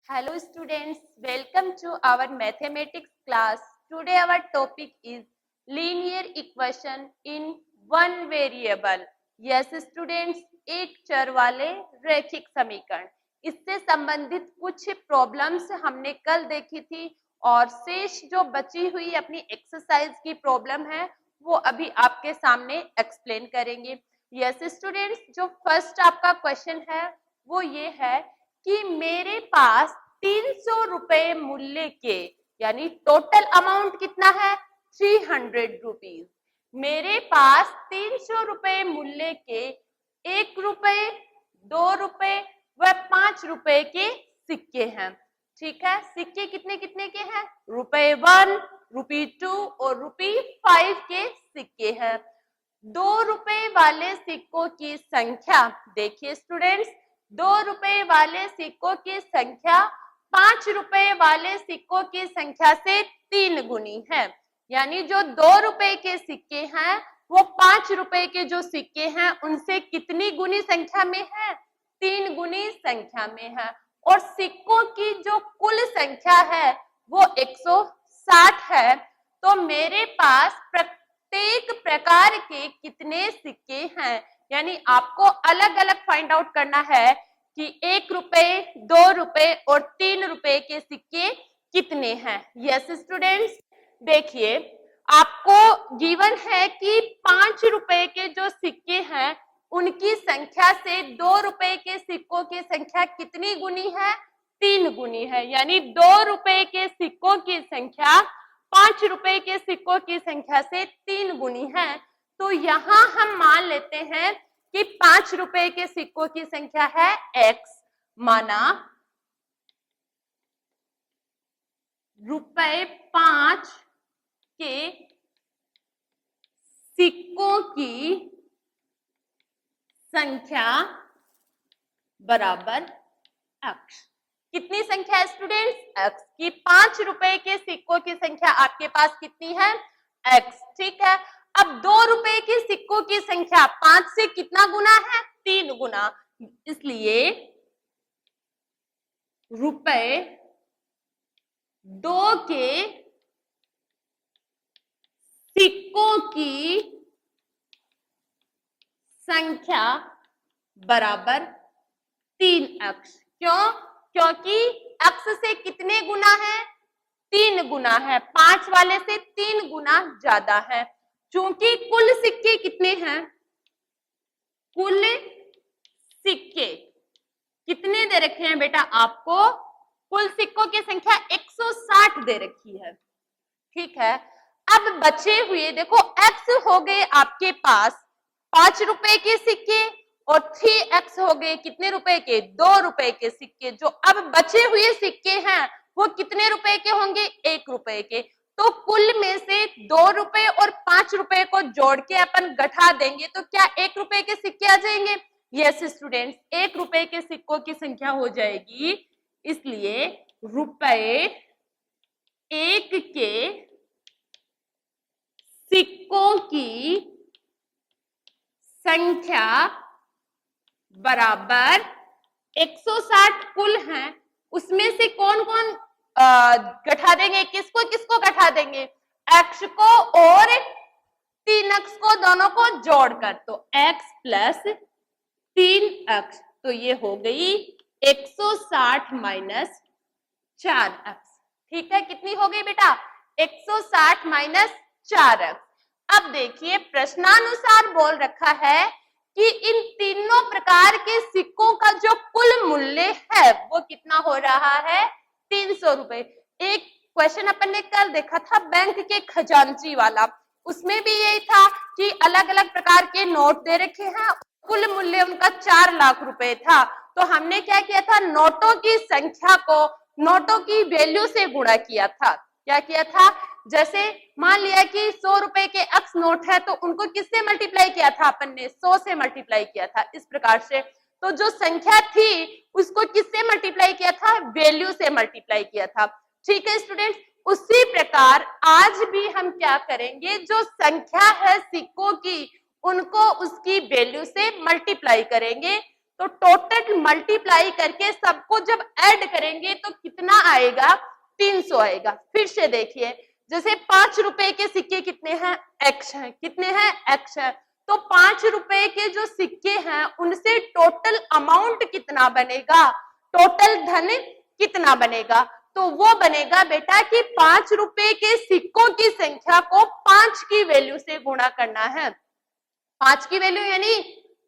Hello students, welcome to our mathematics class. Today our topic is linear equation in one variable. Yes students, एक चर वाले रैखिक समीकरण। इससे संबंधित कुछ प्रॉब्लम्स हमने कल देखी थी और शेष जो बची हुई अपनी एक्सरसाइज की प्रॉब्लम है वो अभी आपके सामने एक्सप्लेन करेंगे। यस स्टूडेंट्स, जो फर्स्ट आपका क्वेश्चन है वो ये है कि मेरे पास 300 रुपए मूल्य के, यानी टोटल अमाउंट कितना है 300 रुपीज। मेरे पास 300 रुपए मूल्य के 1 रुपए, 2 रुपए व 5 रुपए के सिक्के हैं। ठीक है, सिक्के कितने कितने के हैं? ₹1, ₹2 और ₹5 के सिक्के हैं। 2 रुपए वाले सिक्कों की संख्या, देखिए स्टूडेंट्स, 2 रुपए वाले सिक्कों की संख्या 5 रुपए वाले सिक्कों की संख्या से 3 गुनी है। यानी जो 2 रुपए के सिक्के हैं वो 5 रुपए के जो सिक्के हैं उनसे कितनी गुनी संख्या में है? 3 गुनी संख्या में है। और सिक्कों की जो कुल संख्या है वो 160 है। तो मेरे पास प्रत्येक प्रकार के कितने सिक्के हैं, यानी आपको अलग अलग फाइंड आउट करना है कि 1 रुपए, 2 रुपए और 3 रुपए के सिक्के कितने हैं। यस स्टूडेंट्स, देखिए आपको गिवन है कि 5 रुपए के जो सिक्के हैं उनकी संख्या से 2 रुपए के सिक्कों की संख्या कितनी गुनी है? 3 गुनी है। यानी 2 रुपए के सिक्कों की संख्या 5 रुपए के सिक्कों की संख्या से 3 गुनी है। तो यहां हम मान लेते हैं कि 5 रुपए के सिक्कों की संख्या है x, माना ₹5 के सिक्कों की संख्या बराबर x। कितनी संख्या है स्टूडेंट्स? x की। 5 रुपए के सिक्कों की संख्या आपके पास कितनी है? x। ठीक है, अब 2 रुपए के सिक्कों की संख्या 5 से कितना गुना है? 3 गुना। इसलिए ₹2 के सिक्कों की संख्या बराबर 3x। क्यों? क्योंकि x से कितने गुना है? 3 गुना है। 5 वाले से 3 गुना ज्यादा है। चूंकि कुल सिक्के कितने हैं? कुल सिक्के कितने दे रखे हैं बेटा आपको? कुल सिक्कों की संख्या 160 दे रखी है। ठीक है, अब बचे हुए देखो x हो गए आपके पास 5 रुपए के सिक्के और 3x हो गए कितने रुपए के? 2 रुपए के सिक्के। जो अब बचे हुए सिक्के हैं वो कितने रुपए के होंगे? 1 रुपए के। तो कुल में से 2 रुपए और 5 रुपए को जोड़ के अपन घटा देंगे तो क्या 1 रुपए के सिक्के आ जाएंगे? यस स्टूडेंट्स, 1 रुपए के सिक्कों की संख्या हो जाएगी। इसलिए ₹1 के सिक्कों की संख्या बराबर 160 कुल हैं, उसमें से कौन कौन घटा देंगे? किसको किसको घटा देंगे? x को और 3x को, दोनों को जोड़कर। तो x प्लस 3x, तो ये हो गई 160 माइनस 4x। ठीक है, कितनी हो गई बेटा? 160 माइनस 4x। अब देखिए प्रश्नानुसार बोल रखा है कि इन तीनों प्रकार के सिक्कों का जो कुल मूल्य है वो कितना हो रहा है? 300 रुपए। एक क्वेश्चन अपन ने कल देखा था बैंक के खजांची वाला, उसमें भी यही था कि अलग अलग प्रकार के नोट दे रखे हैं, कुल मूल्य उनका 4 लाख रुपए था। तो हमने क्या किया था? नोटों की संख्या को नोटों की वैल्यू से गुणा किया था। क्या किया था? जैसे मान लिया कि 100 रुपए के x नोट है तो उनको किससे मल्टीप्लाई किया था? अपन ने 100 से मल्टीप्लाई किया था। इस प्रकार से तो जो संख्या थी उसको किससे मल्टीप्लाई किया था? वैल्यू से मल्टीप्लाई किया था। ठीक है स्टूडेंट्स, उसी प्रकार आज भी हम क्या करेंगे? जो संख्या है सिक्कों की उनको उसकी वैल्यू से मल्टीप्लाई करेंगे। तो टोटल मल्टीप्लाई करके सबको जब ऐड करेंगे तो कितना आएगा, 300 आएगा। फिर से देखिए, जैसे 5 रुपए के सिक्के कितने हैं, x है, कितने हैं, x है, तो 5 रुपए के जो सिक्के हैं उनसे टोटल अमाउंट कितना बनेगा, टोटल धन कितना बनेगा, तो वो बनेगा बेटा कि 5 रुपए के सिक्कों की संख्या को 5 की वैल्यू से गुणा करना है। 5 की वैल्यू यानी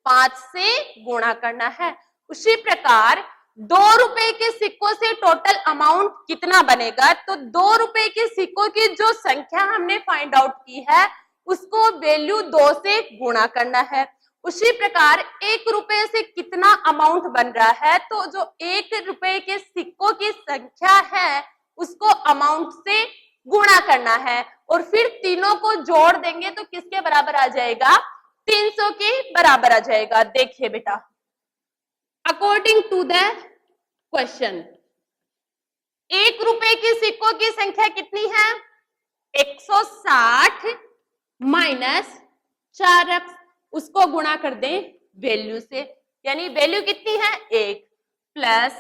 5 से गुणा करना है। उसी प्रकार 2 रुपए के सिक्कों से टोटल अमाउंट कितना बनेगा, तो 2 रुपए के सिक्कों की जो संख्या हमने फाइंड आउट की है उसको वैल्यू 2 से गुणा करना है। उसी प्रकार 1 रुपए से कितना अमाउंट बन रहा है, तो जो 1 रुपए के सिक्कों की संख्या है उसको अमाउंट से गुणा करना है और फिर तीनों को जोड़ देंगे तो किसके बराबर आ जाएगा, 300 के बराबर आ जाएगा। देखिए बेटा, अकॉर्डिंग टू द क्वेश्चन 1 रुपए के सिक्कों की संख्या कितनी है, 160 माइनस 4x, उसको गुणा कर दें वैल्यू से, यानी वैल्यू कितनी है 1, प्लस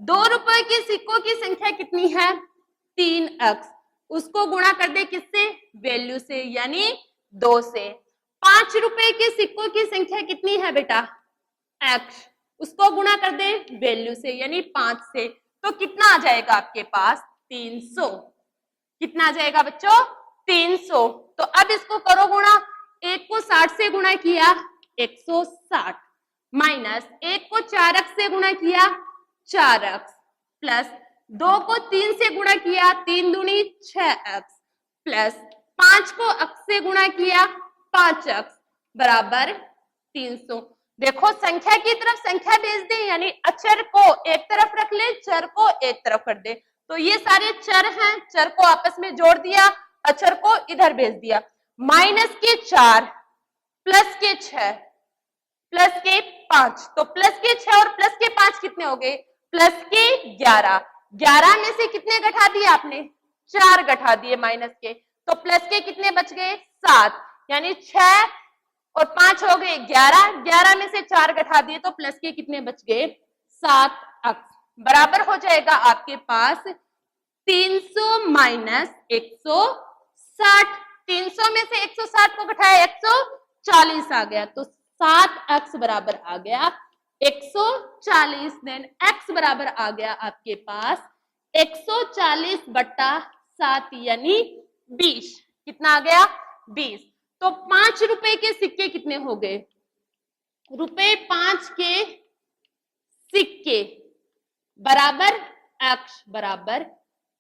2 रुपए के सिक्कों की संख्या कितनी है 3x, उसको गुणा कर दे किससे, वैल्यू से, यानी 2 से। 5 रुपए के सिक्कों की संख्या कितनी है बेटा x, उसको गुणा कर दे वैल्यू से, यानी 5 से, तो कितना आ जाएगा आपके पास 300। कितना आ जाएगा बच्चों, 300। तो अब इसको करो गुणा, 1 को 60 से गुणा किया 160 माइनस 1 को 4x से गुणा किया 4x प्लस 2 को 3 से गुणा किया 3 दूनी 6x प्लस 5 को x से गुणा किया 5x बराबर 300। देखो संख्या की तरफ संख्या भेज दे, यानी अचर को एक तरफ रख ले, चर को एक तरफ कर दे। तो ये सारे चर हैं, चर को आपस में जोड़ दिया, अचर को इधर भेज दिया। माइनस के 4 प्लस के 6 प्लस के 5, तो प्लस के 6 और प्लस के 5 कितने हो गए, प्लस के 11। 11 में से कितने घटा दिए आपने, 4 घटा दिए माइनस के, तो प्लस के कितने बच गए 7, यानी 6 और 5 हो गए 11। 11 में से 4 घटा दिए तो प्लस के कितने बच गए 7x, बराबर हो जाएगा आपके पास 300 माइनस 160। 300 में से 160 को घटाया 140 आ गया, तो 7x बराबर आ गया 140। देन x बराबर आ गया आपके पास 140 बट्टा 7 यानी 20। कितना आ गया 20। तो 5 रुपए के सिक्के कितने हो गए, रुपए 5 के सिक्के बराबर x बराबर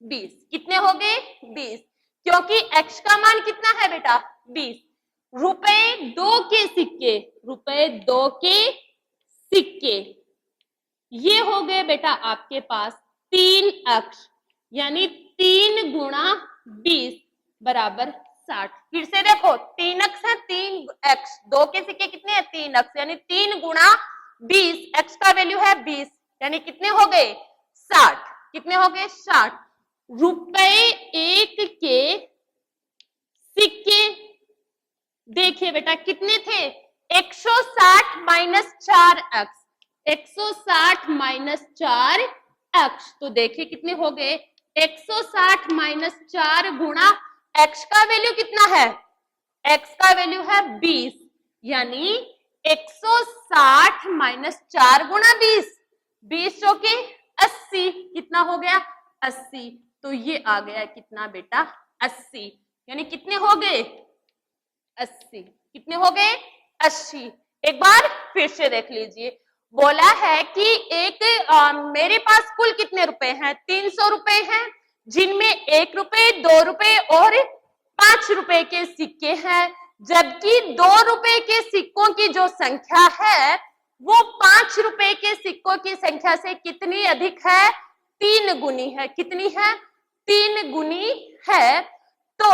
20। कितने हो गए 20, क्योंकि x का मान कितना है बेटा 20। रुपए 2 के सिक्के, रुपए 2 के सिक्के ये हो गए बेटा आपके पास 3x, यानी 3 गुणा 20 बराबर 60। फिर से देखो 3x है 3x, 2 के सिक्के कितने हैं 3x, यानी 3 गुणा 20, x का वैल्यू है 20, यानी कितने हो गए 60। कितने हो गए 60। रुपए 1 के सिक्के देखिए बेटा कितने थे 160 माइनस 4x, 160 माइनस 4x, तो देखिए कितने हो गए 160 माइनस 4 गुणा x का वैल्यू कितना है, x का वैल्यू है 20, यानी 160 माइनस 4 गुणा 20, 20 जो के 80। कितना हो गया 80, तो ये आ गया कितना बेटा 80, यानी कितने हो गए 80। कितने हो गए 80। एक बार फिर से देख लीजिए, बोला है कि मेरे पास कुल कितने रुपए हैं 300 रुपए हैं, जिनमें 1 रुपए 2 रुपए और 5 रुपए के सिक्के हैं, जबकि 2 रुपए के सिक्कों की जो संख्या है वो 5 रुपए के सिक्कों की संख्या से कितनी अधिक है, 3 गुनी है। कितनी है 3 गुनी है। तो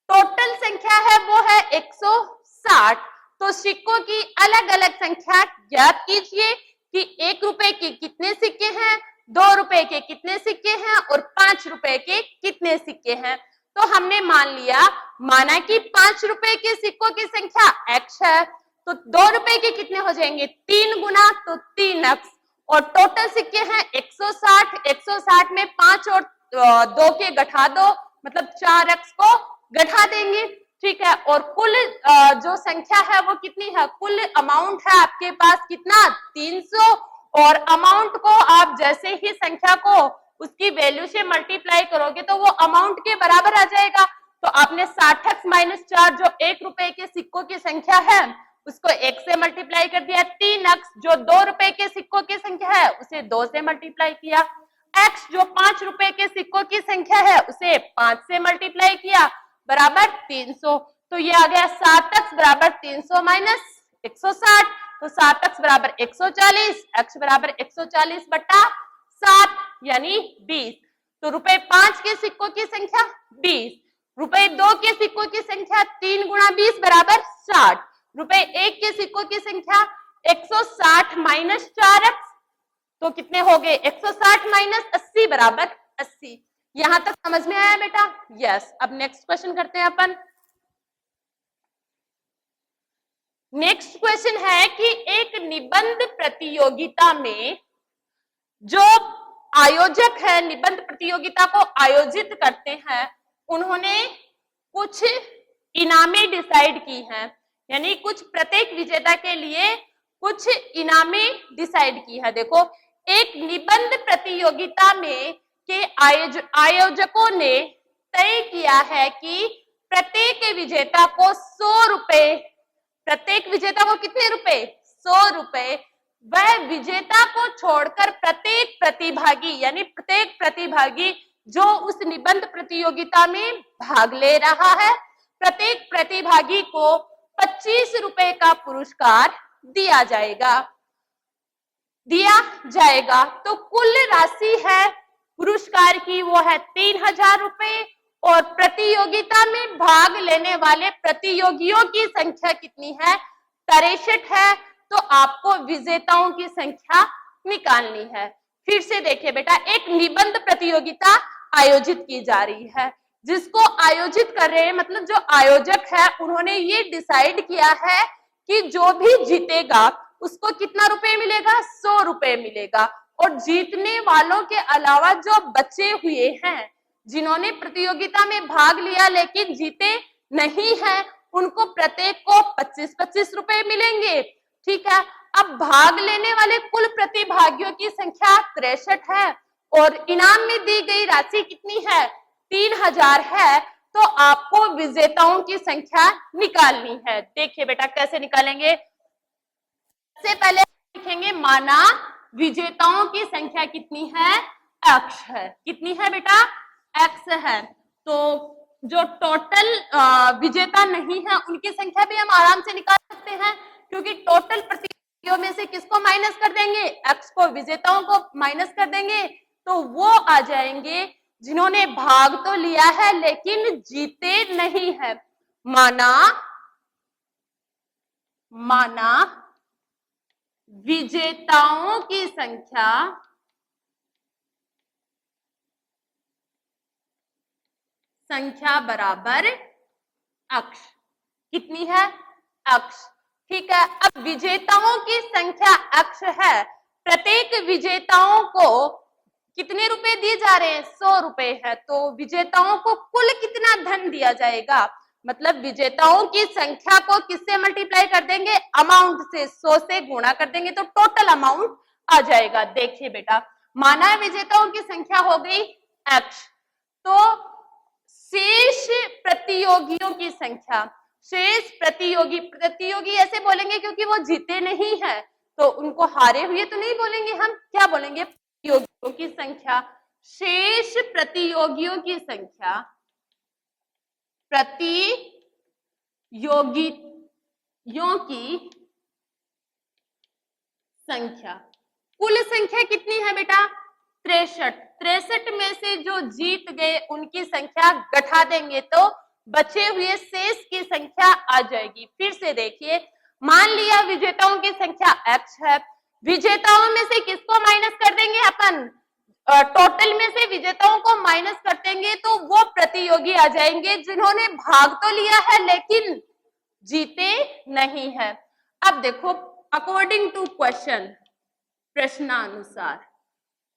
टोटल संख्या है वो है 160। तो सिक्कों की अलग अलग संख्या ज्ञात कीजिए कि 1 रुपए के कितने सिक्के हैं, 2 रुपए के कितने सिक्के हैं और 5 रुपए के कितने सिक्के हैं। तो हमने माना कि 5 रुपए के सिक्कों की संख्या x है, तो 2 रुपए के कितने हो जाएंगे 3 गुना, तो 3x, और टोटल सिक्के हैं 160, 160 में 5 और 2 के घटा दो, मतलब 4x को घटा देंगे, ठीक है। और कुल जो संख्या है वो कितनी है, कुल अमाउंट है आपके पास कितना 300, और अमाउंट को आप जैसे ही संख्या को उसकी वैल्यू से मल्टीप्लाई करोगे तो वो अमाउंट के बराबर आ जाएगा। तो आपने 60x माइनस 4 जो 1 रुपए के सिक्कों की संख्या है उसको 1 से मल्टीप्लाई कर दिया, 3x जो 2 रुपए के सिक्कों की संख्या है उसे 2 से मल्टीप्लाई किया, x जो 5 रुपए के सिक्कों की संख्या है उसे 5 से मल्टीप्लाई किया, बराबर 300। तो ये आ गया 7x बराबर 300 माइनस 160, तो 7x बराबर 140, x बराबर 140 बटा 7 यानी 20। तो रुपए 5 के सिक्कों की संख्या 20, रुपए 2 के सिक्कों की संख्या 3 गुणा 20 बराबर 60, रुपए 1 के सिक्कों की संख्या 160 माइनस 4x, तो कितने हो गए 160 माइनस 80 बराबर 80। यहां तक समझ में आया बेटा? यस। अब नेक्स्ट क्वेश्चन करते हैं अपन। नेक्स्ट क्वेश्चन है कि एक निबंध प्रतियोगिता में जो आयोजक है, निबंध प्रतियोगिता को आयोजित करते हैं, उन्होंने कुछ इनामें डिसाइड की हैं, यानी कुछ प्रत्येक विजेता के लिए कुछ इनामें डिसाइड की है। देखो, एक निबंध प्रतियोगिता में के आयोजकों ने तय किया है कि प्रत्येक विजेता को 100 रुपए, प्रत्येक विजेता को कितने रुपए 100 रुपए, वह विजेता को छोड़कर प्रत्येक प्रतिभागी, यानी प्रत्येक प्रतिभागी जो उस निबंध प्रतियोगिता में भाग ले रहा है, प्रत्येक प्रतिभागी को 25 रुपए का पुरस्कार दिया जाएगा। तो कुल राशि है पुरस्कार की वो है 3000 रुपए, और प्रतियोगिता में भाग लेने वाले प्रतियोगियों की संख्या कितनी है 63 है। तो आपको विजेताओं की संख्या निकालनी है। फिर से देखिए बेटा, एक निबंध प्रतियोगिता आयोजित की जा रही है, जिसको आयोजित कर रहे हैं, मतलब जो आयोजक है उन्होंने ये डिसाइड किया है कि जो भी जीतेगा उसको कितना रुपए मिलेगा 100 रुपए मिलेगा, और जीतने वालों के अलावा जो बचे हुए हैं, जिन्होंने प्रतियोगिता में भाग लिया लेकिन जीते नहीं हैं, उनको प्रत्येक को 25-25 रुपए मिलेंगे, ठीक है। अब भाग लेने वाले कुल प्रतिभागियों की संख्या 63 है, और इनाम में दी गई राशि कितनी है 3000 है। तो आपको विजेताओं की संख्या निकालनी है। देखिए बेटा कैसे निकालेंगे। सबसे पहले लिखेंगे माना विजेताओं की संख्या कितनी है x है, कितनी है बेटा x है। तो जो टोटल विजेता नहीं है उनकी संख्या भी हम आराम से निकाल सकते हैं, क्योंकि टोटल प्रतियोगियों में से किसको माइनस कर देंगे x को, विजेताओं को माइनस कर देंगे, तो वो आ जाएंगे जिन्होंने भाग तो लिया है लेकिन जीते नहीं है। माना विजेताओं की संख्या बराबर x, कितनी है x, ठीक है। अब विजेताओं की संख्या x है, प्रत्येक विजेताओं को कितने रुपए दिए जा रहे हैं 100 रुपए है, तो विजेताओं को कुल कितना धन दिया जाएगा, मतलब विजेताओं की संख्या को किससे मल्टीप्लाई कर देंगे अमाउंट से, 100 से गुणा कर देंगे तो टोटल अमाउंट आ जाएगा। देखिए बेटा, माना विजेताओं की संख्या हो गई x, तो शेष प्रतियोगियों की संख्या, शेष प्रतियोगी ऐसे बोलेंगे क्योंकि वो जीते नहीं है, तो उनको हारे हुए तो नहीं बोलेंगे, हम क्या बोलेंगे प्रतियोगियों की संख्या, शेष प्रतियोगियों की संख्या, प्रतियोगियों की संख्या। कुल संख्या कितनी है बेटा 63, 63 में से जो जीत गए उनकी संख्या घटा देंगे तो बचे हुए शेष की संख्या आ जाएगी। फिर से देखिए, मान लिया विजेताओं की संख्या x है, विजेताओं में से किसको माइनस कर देंगे अपन, टोटल में से विजेताओं को माइनस कर देंगे तो वो प्रतियोगी आ जाएंगे जिन्होंने भाग तो लिया है लेकिन जीते नहीं है। अब देखो, अकॉर्डिंग टू क्वेश्चन, प्रश्नानुसार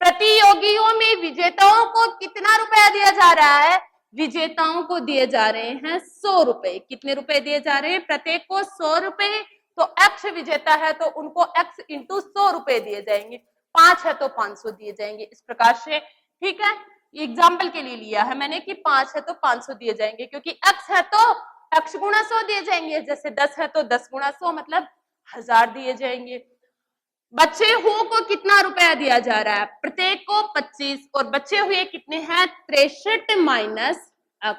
प्रतियोगियों में विजेताओं को कितना रुपया दिया जा रहा है? विजेताओं को दिए जा रहे हैं 100 रुपए। कितने रुपए दिए जा रहे हैं? प्रत्येक को 100 रुपए। तो x विजेता है तो उनको x इंटू 100 रुपए दिए जाएंगे। 5 है तो 500 दिए जाएंगे, इस प्रकार से। ठीक है, एग्जाम्पल के लिए लिया है मैंने कि 5 है तो 500 दिए जाएंगे, क्योंकि x है तो x गुणा 100 दिए जाएंगे। जैसे 10 है तो 10 गुणा 100 मतलब 1000 दिए जाएंगे। बचे हुए को कितना रुपया दिया जा रहा है? प्रत्येक को 25, और बचे हुए कितने हैं? 63 माइनस x,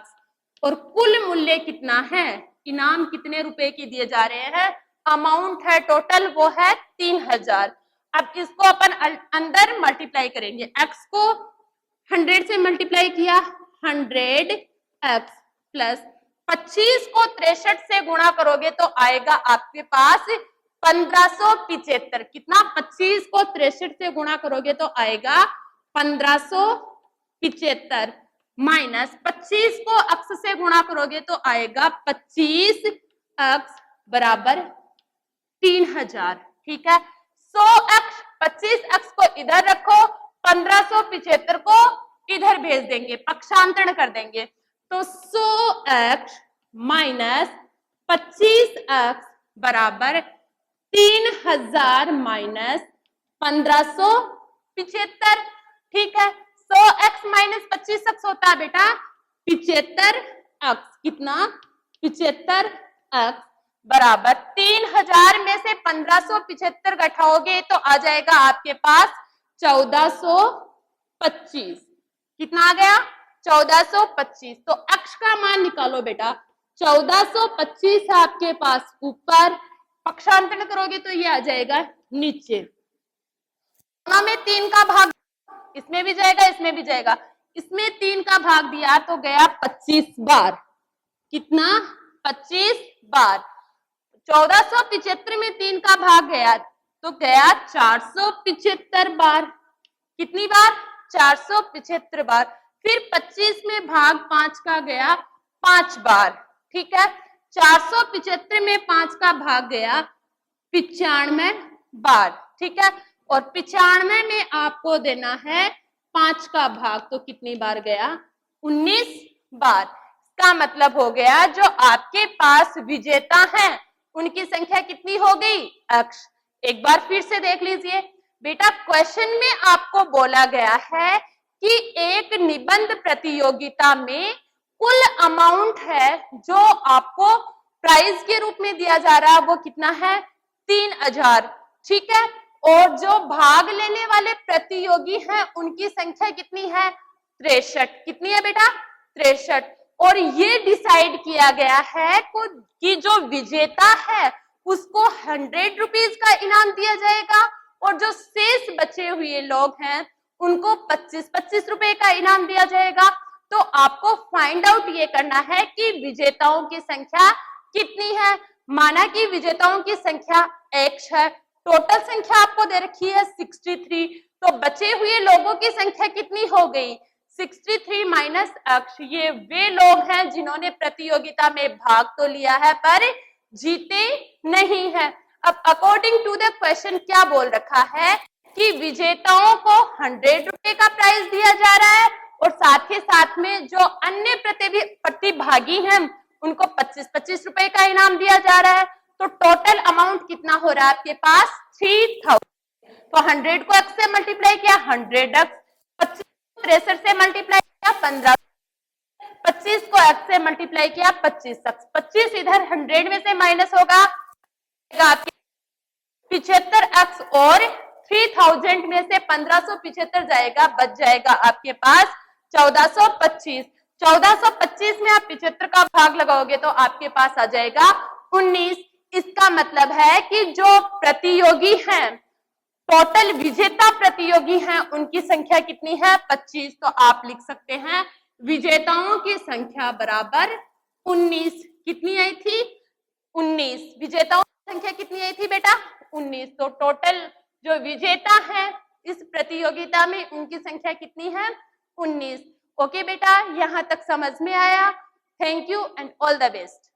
और कुल मूल्य कितना है? इनाम कितने रुपए की दिए जा रहे हैं? अमाउंट है टोटल, वो है 3000। अब इसको अपन अंदर मल्टीप्लाई करेंगे। x को 100 से मल्टीप्लाई किया, 100x प्लस 25 को 63 से गुणा करोगे तो आएगा आपके पास 1575। कितना? 25 को 63 से गुणा करोगे तो आएगा 1575, माइनस 25 को x से गुणा करोगे तो आएगा 25x बराबर 3000। ठीक है, 100x 25x को इधर रखो, 1575 को इधर भेज देंगे, पक्षांतरण कर देंगे। तो 100x माइनस 25x बराबर 3000 माइनस 1575। ठीक है, 100x माइनस 25x होता है बेटा 75x। कितना? 75x बराबर 3000 में से 1575 घटाओगे तो आ जाएगा आपके पास 1425। कितना आ गया? 1425। तो x का मान निकालो बेटा। 1425 है आपके पास ऊपर, पक्षांतरण करोगे तो ये आ जाएगा नीचे। में 3 का भाग, इसमें भी जाएगा, इसमें भी जाएगा। इसमें 3 का भाग दिया तो गया 25 बार। कितना? 25 बार। 1475 में 3 का भाग गया तो गया 475 बार। कितनी बार? 475 बार। फिर 25 में भाग 5 का गया 5 बार। ठीक है, 475 में 5 का भाग गया 95 बार। ठीक है, और 95 में आपको देना है 5 का भाग, तो कितनी बार गया? 19 बार। इसका मतलब हो गया जो आपके पास विजेता हैं उनकी संख्या कितनी हो गई? x। एक बार फिर से देख लीजिए बेटा, क्वेश्चन में आपको बोला गया है कि एक निबंध प्रतियोगिता में कुल अमाउंट है जो आपको प्राइज के रूप में दिया जा रहा है वो कितना है? 3000। ठीक है, और जो भाग लेने वाले प्रतियोगी हैं उनकी संख्या कितनी है? 63। कितनी है बेटा? 63। और ये डिसाइड किया गया है कि जो विजेता है उसको 100 रुपीज का इनाम दिया जाएगा, और जो शेष बचे हुए लोग हैं उनको 25-25 रुपए का इनाम दिया जाएगा। तो आपको फाइंड आउट ये करना है कि विजेताओं की संख्या कितनी है। माना कि विजेताओं की संख्या x है, टोटल संख्या आपको दे रखी है 63, तो बचे हुए लोगों की संख्या कितनी हो गई? 63 माइनस x। ये वे लोग हैं जिन्होंने प्रतियोगिता में भाग तो लिया है पर जीते नहीं है। अब अकॉर्डिंग टू द क्वेश्चन क्या बोल रखा है कि विजेताओं को 100 रुपए का प्राइज दिया जा रहा है, और साथ ही साथ में जो अन्य प्रतिभागी हैं उनको 25-25 रुपए का इनाम दिया जा रहा है। तो टोटल अमाउंट कितना हो रहा है आपके पास? 3000। तो 100 को x से मल्टीप्लाई किया 100x, 25 को 63 से मल्टीप्लाई किया 15, 25 को x से मल्टीप्लाई किया 25x। 25 इधर 100 में से माइनस होगा आपके 75x, और 3000 में से 1575 जाएगा, बच जाएगा आपके पास 1425। 1425 में आप 75 का भाग लगाओगे तो आपके पास आ जाएगा 19। इसका मतलब है कि जो प्रतियोगी हैं, टोटल विजेता प्रतियोगी हैं, उनकी संख्या कितनी है? 25। तो आप लिख सकते हैं विजेताओं की संख्या बराबर 19। कितनी आई थी? 19। विजेताओं की संख्या कितनी आई थी बेटा? 19। तो टोटल जो विजेता हैं इस प्रतियोगिता में उनकी संख्या कितनी है? 19। ओके बेटा, यहां तक समझ में आया? Thank you and all the best.